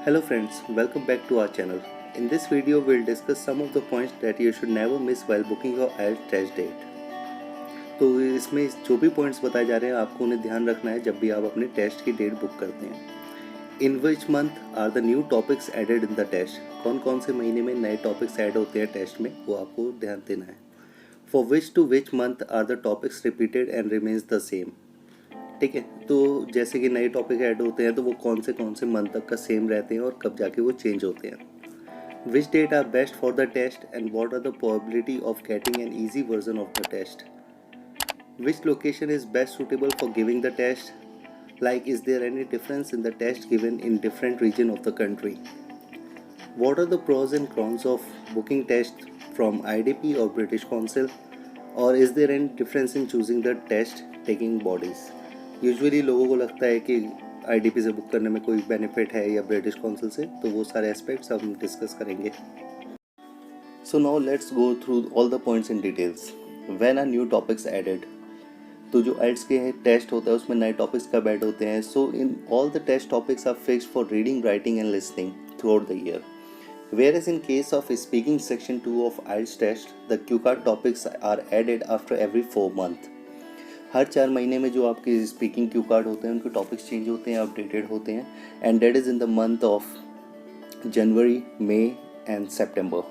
Hello friends, welcome back to our channel. In this video, we'll discuss some of the points that you should never miss while booking your IELTS test date. तो इसमें जो भी points बताए जा रहे हैं आपको उन्हें ध्यान रखना है जब भी आप अपने टेस्ट की डेट बुक करते हैं. In which month are the new topics added in the test. कौन कौन से महीने में नए टॉपिक्स ऐड होते हैं टेस्ट में वो आपको ध्यान देना है. For which to which month are the topics repeated and remains the same. ठीक है, तो जैसे कि नए टॉपिक ऐड होते हैं तो वो कौन से मंथ तक का सेम रहते हैं और कब जाके वो चेंज होते हैं. Which date are best for the test and what are the probability of getting an easy version of the test. Which location is best suitable for giving the test. Like, is there any difference in the test given in different region of the country? What are the pros and cons of booking test from IDP or British Council? Or is there any difference in choosing the test taking bodies? Usually लोगों को लगता है कि IDP से book करने में कोई benefit है या ब्रिटिश काउंसिल से, तो वो सारे एस्पेक्ट्स हम डिस्कस करेंगे. So now let's go through all the points in details. When are new topics added. तो जो आइल्स के टेस्ट होता है उसमें नए टॉपिक्स कब ऐड होते हैं. So in all the test topics are fixed for reading, writing and listening throughout the year. Whereas in case of speaking section 2 of IELTS test, the QCAT topics are added after every 4 month. हर 4 महीने में जो आपके speaking Q card होते हैं उनके topics change होते हैं, updated होते हैं. And that is in the month of January, May and September.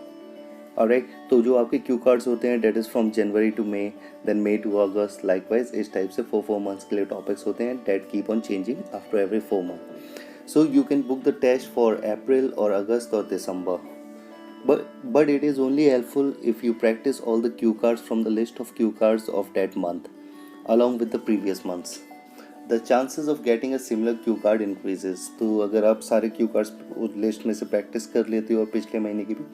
Alright, तो जो आपके क्यू कार्ड्स होते हैं that is from January to May, then May to August. Likewise इस टाइप से 4 मंथ्स के लिए टॉपिक्स होते हैं that keep on changing after every 4 month. So you can book the test for April or August or December. But it is only helpful if you practice all the cue cards from the list of cue cards of that month along with the previous months. The chances of getting a similar cue card increases. तो अगर आप सारे cue cards उस list में से practice कर लेते हो और पिछले महीने की भी,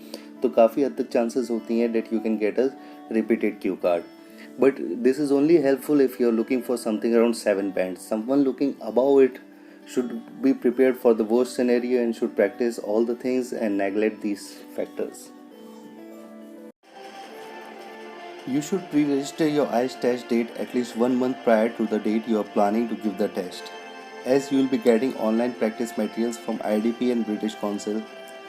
तो काफ़ी हद तक चांसेस होती हैं that you can get a repeated cue card. But this is only helpful if you are looking for something around 7 bands. Someone looking above it should be prepared for the worst scenario and should practice all the things and neglect these factors. You should pre-register your IELTS test date at least 1 month prior to the date you are planning to give the test, as you will be getting online practice materials from IDP and British Council,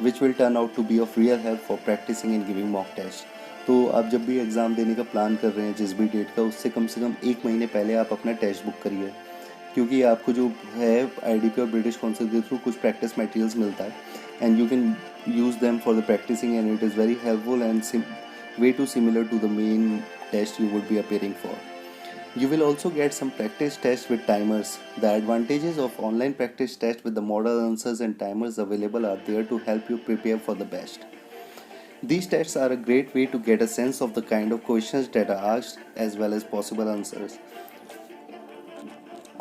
which will turn out to be of real help for practicing and giving mock tests. तो आप जब भी exam देने का plan कर रहे हैं जिस भी डेट का, उससे कम से कम 1 महीने पहले आप अपना टेस्ट बुक करिए, क्योंकि आपको जो है IDP और ब्रिटिश काउंसिल के थ्रू कुछ प्रैक्टिस मटेरियल्स मिलता है and you can use them for the practising and it is very helpful and way too similar to the main test you would be appearing for. You will also get some practice tests with timers. The advantages of online practice tests with the model answers and timers available are there to help you prepare for the best. These tests are a great way to get a sense of the kind of questions that are asked as well as possible answers.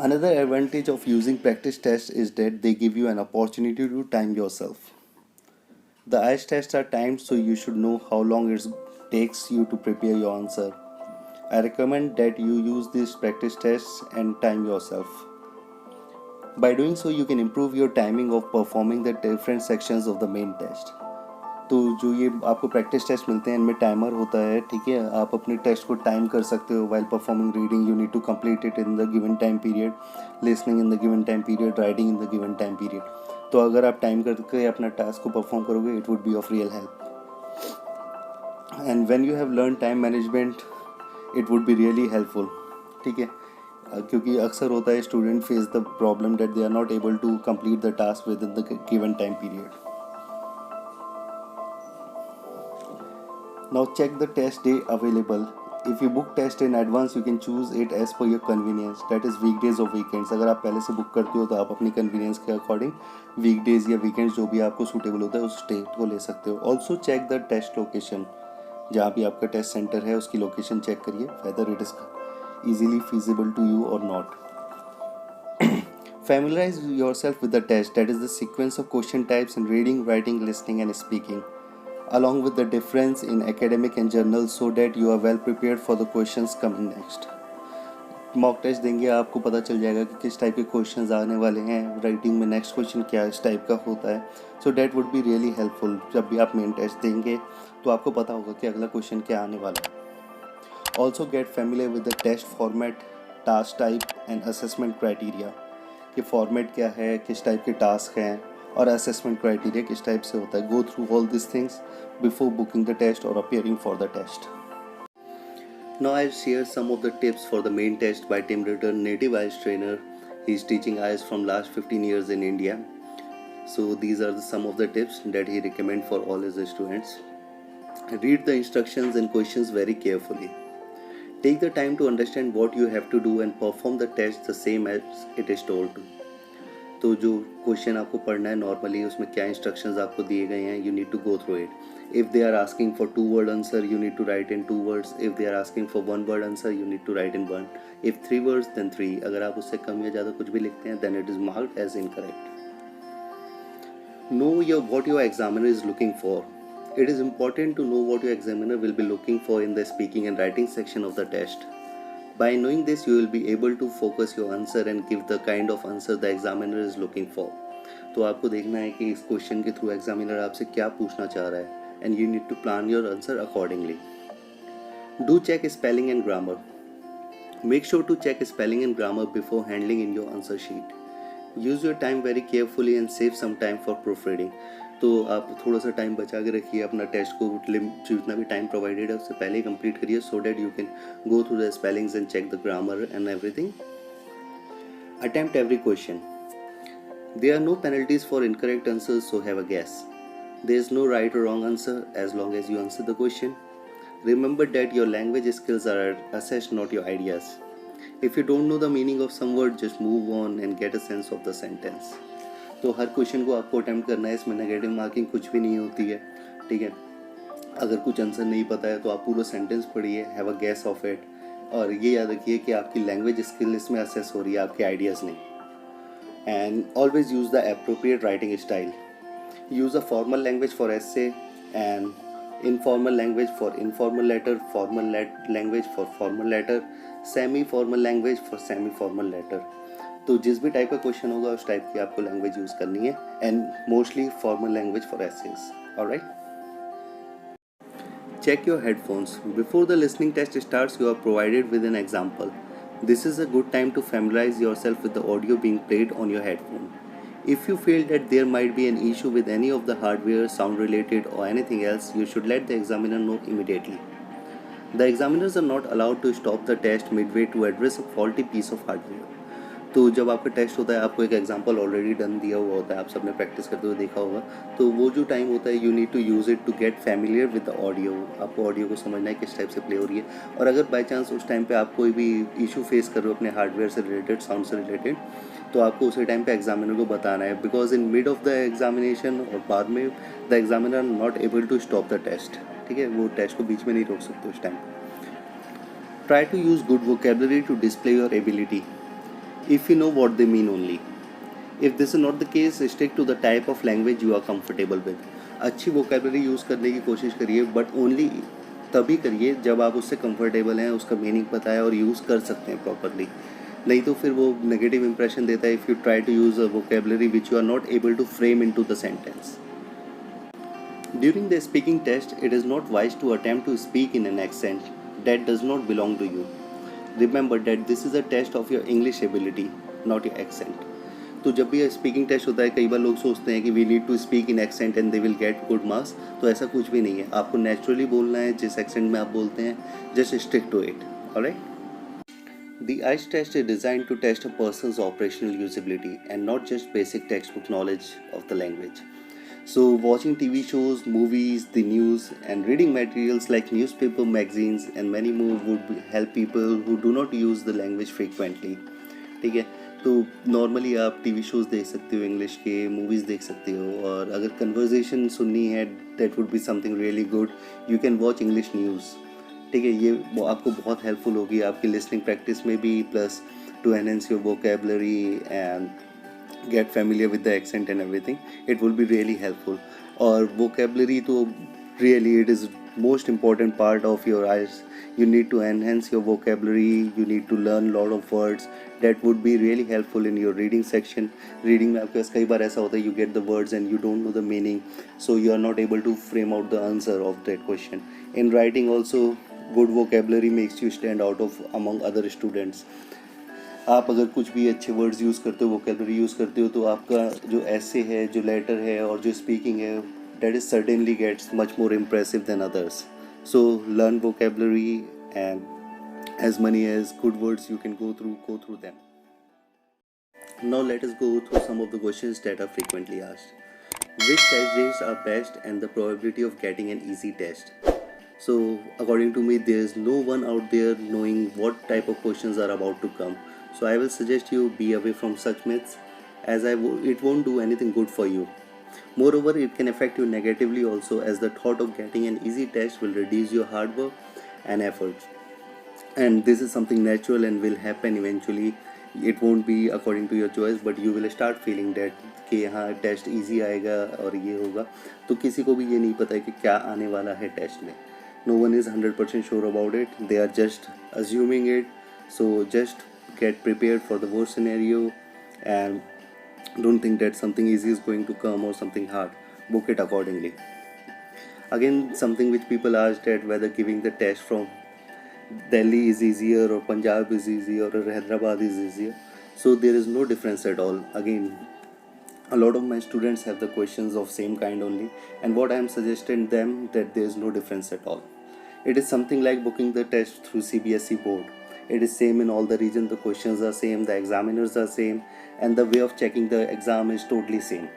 Another advantage of using practice tests is that they give you an opportunity to time yourself. The IELTS tests are timed, so you should know how long it takes you to prepare your answer. I recommend that you use these practice tests and time yourself. By doing so, you can improve your timing of performing the different sections of the main test. तो जो ये आपको practice test मिलते हैं इनमें timer होता है, ठीक है. आप अपने टेस्ट को टाइम कर सकते हो. While performing reading you need to complete it in the given time period, listening in the given time period, writing in the given time period. तो अगर आप टाइम करके अपना टास्क को परफॉर्म करोगे it would be of real help. And when you have learn time management it would be really helpful. ठीक है, क्योंकि अक्सर होता है student face the problem that they are not able to complete the task within the given time period. Now check the test day available. If you book test in advance, you can choose it as per your convenience. That is weekdays or weekends. अगर आप पहले से book करते हो तो आप अपनी convenience के अकॉर्डिंग वीकडेज या वीकेंड्स जो भी आपको सूटेबल होता है उस डेट को ले सकते हो. Also check the test location. जहाँ भी आपका टेस्ट सेंटर है उसकी लोकेशन चेक करिए whether it is easily feasible to you or not. Familiarize yourself with the test, that is the sequence of question types in reading, writing, listening and speaking, along with the difference in academic and journal, so that you are well prepared for the questions coming next. Mock test देंगे आपको पता चल जाएगा कि किस type के questions आने वाले हैं. राइटिंग में नेक्स्ट क्वेश्चन क्या इस टाइप का होता है. So that would be really helpful. जब भी आप मेन टेस्ट देंगे तो आपको पता होगा कि अगला क्वेश्चन क्या आने वाला है. Also get familiar with the test format, task type and assessment criteria. कि फॉर्मेट क्या है, किस टाइप के टास्क हैं और असेसमेंट क्राइटेरिया किस टाइप से होता है. Go through all this things before booking the test और appearing for the test. Now I'll share some of the tips for the main test by Tim Ritter, native IELTS trainer. He's teaching IELTS from last 15 years in India. So these are some of the tips that he recommends for all his students. Read the instructions and questions very carefully. Take the time to understand what you have to do and perform the test the same as it is told to. तो जो question आपको पढ़ना है normally उसमें क्या instructions आपको दिए गए हैं, you need to go through it. If they are asking for 2 word answer you need to write in 2 words. If they are asking for 1 word answer you need to write in 1. If 3 words then 3. अगर आप उससे कम या ज़्यादा कुछ भी लिखते हैं then it is marked as incorrect. Know what your examiner is looking for. It is important to know what your examiner will be looking for in the speaking and writing section of the test. By knowing this, you will be able to focus your answer and give the kind of answer the examiner is looking for. तो आपको देखना है कि इस question के through examiner आपसे क्या पूछना चाह रहा है and you need to plan your answer accordingly. Do check spelling and grammar. Make sure to check spelling and grammar before handling in your answer sheet. Use your time very carefully and save some time for proofreading. तो आप थोड़ा सा time बचा के रखिए, अपना test को जितना भी टाइम प्रोवाइडेड है उससे पहले ही कंप्लीट करिए so that you can go through the spellings and check the grammar and everything. Attempt every question. There are no penalties for incorrect answers, so have a guess. There is no right or wrong answer as long as you answer the question. Remember that your language skills are assessed, not your ideas. If you don't know the meaning of some word, just move on and get a sense of the sentence. तो हर question को आपको attempt करना है, इसमें negative marking कुछ भी नहीं होती है. ठीक है, अगर कुछ आंसर नहीं पता है तो आप पूरा सेंटेंस पढ़िए, have a guess of it, और ये याद रखिए कि आपकी लैंग्वेज स्किल इसमें असेस हो रही है, आपके आइडियाज़ नहीं. And always use the appropriate writing style. Use a formal language for essay and informal language for informal letter, formal language for formal letter, semi formal language for semi formal letter. तो जिस भी type का question होगा उस type की आपको language use करनी है and mostly formal language for essays. Alright. Check your headphones. Before the listening test starts, you are provided with an example. This is a good time to familiarize yourself with the audio being played on your headphone. If you feel that there might be an issue with any of the hardware, sound related or anything else, you should let the examiner know immediately. The examiners are not allowed to stop the test midway to address a faulty piece of hardware. तो जब आपका test होता है आपको एक example already done दिया हुआ होता है, आप सबने प्रैक्टिस करते हुए देखा होगा. तो वो जो टाइम होता है you need to use it to get familiar with the audio. आपको ऑडियो को समझना है किस टाइप से प्ले हो रही है, और अगर बाई चांस उस टाइम पे आप कोई भी इशू फेस कर रहे हो अपने हार्डवेयर से रिलेटेड, साउंड से रिलेटेड, तो आपको उसी टाइम पे एग्जामिनर को बताना है, because in mid of the examination और बाद में the examiner not able to stop the test. ठीक है, वो टेस्ट को बीच में नहीं रोक सकते उस time. Try to use good vocabulary to display your ability if you know what they mean only. If this is not the case, stick to the type of language you are comfortable with. अच्छी vocabulary use करने की कोशिश करिए, but only तभी करिए जब आप उससे कंफर्टेबल हैं, उसका मीनिंग पता है और यूज़ कर सकते हैं प्रॉपरली. नहीं तो फिर वो नेगेटिव इंप्रेशन देता है if you try to use a vocabulary which you are not able to frame in to the sentence. During the speaking test, it is not wise to attempt to speak in an accent that does not belong to you. Remember that this is a test of your English ability, not your accent. तो जब भी speaking test होता है कई बार लोग सोचते हैं कि we need to speak in accent and they will get good marks. तो ऐसा कुछ भी नहीं है, आपको नेचुरली बोलना है जिस एक्सेंट में आप बोलते हैं. Just stick to it. Alright. The IELTS test is designed to test a person's operational usability and not just basic textbook knowledge of the language. So watching TV shows, movies, the news and reading materials like newspaper, magazines and many more would help people who do not use the language frequently. ठीक है, तो normally आप TV shows देख सकते हो English के, movies देख सकते हो, और अगर कन्वर्जेशन सुननी है that would be something really good, you can watch English news. ठीक है, ये वो आपको बहुत हेल्पफुल होगी आपकी लिसनिंग प्रैक्टिस में भी, plus two enhance your vocabulary and get familiar with the accent and everything. It will be really helpful. और vocabulary तो really it is most important part of your IELTS. You need to enhance your vocabulary. You need to learn lot of words. That would be really helpful in your reading section. Reading में आपके पास कई बार ऐसा होता है you get the words and you don't know the meaning, so you are not able to frame out the answer of that question. In writing also, good vocabulary makes you stand out of among other students. आप अगर कुछ भी अच्छे words use करते हो, vocabulary use करते हो, तो आपका जो ऐसे है, जो लेटर है और जो स्पीकिंग है, that is certainly gets much more impressive than others. So learn vocabulary, and as many as good words you can go through them. Now let us go through some of the questions that are frequently asked. Which test dates are best and the probability of getting an easy test? So according to me, there is no one out there knowing what type of questions are about to come. So I will suggest you be away from such myths, as it won't do anything good for you. Moreover, it can affect you negatively also, as the thought of getting an easy test will reduce your hard work and efforts. And this is something natural and will happen eventually. It won't be according to your choice, but you will start feeling that कि हाँ test easy आएगा और ये होगा. तो किसी को भी ये नहीं पता है कि क्या आने वाला है टेस्ट में. No one is 100% sure about it. They are just assuming it. So just get prepared for the worst scenario, and don't think that something easy is going to come or something hard. Book it accordingly. Again, something which people ask, that whether giving the test from Delhi is easier or Punjab is easier or Hyderabad is easier. So there is no difference at all. Again, a lot of my students have the questions of same kind only, and what I am suggesting them, that there is no difference at all. It is something like booking the test through CBSE board. It is same in all the region. The questions are same, the examiners are same, and the way of checking the exam is totally same.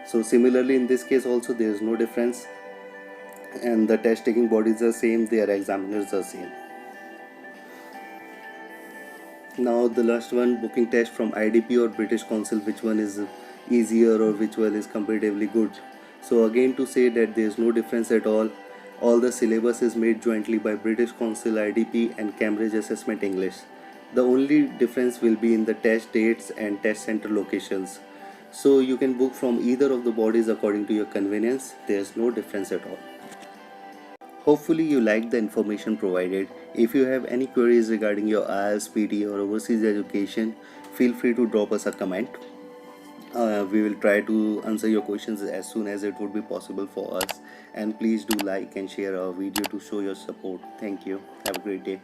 So similarly in this case also there is no difference, and the test taking bodies are same, their examiners are same. Now the last one, booking test from IDP or British Council, which one is easier or which one is comparatively good? So again, to say that there is no difference at all. All the syllabus is made jointly by British Council, IDP and Cambridge Assessment English. The only difference will be in the test dates and test center locations. So you can book from either of the bodies according to your convenience. There is no difference at all. Hopefully you liked the information provided. If you have any queries regarding your IELTS, PT or overseas education, feel free to drop us a comment. We will try to answer your questions as soon as it would be possible for us. And please do like and share our video to show your support. Thank you. Have a great day.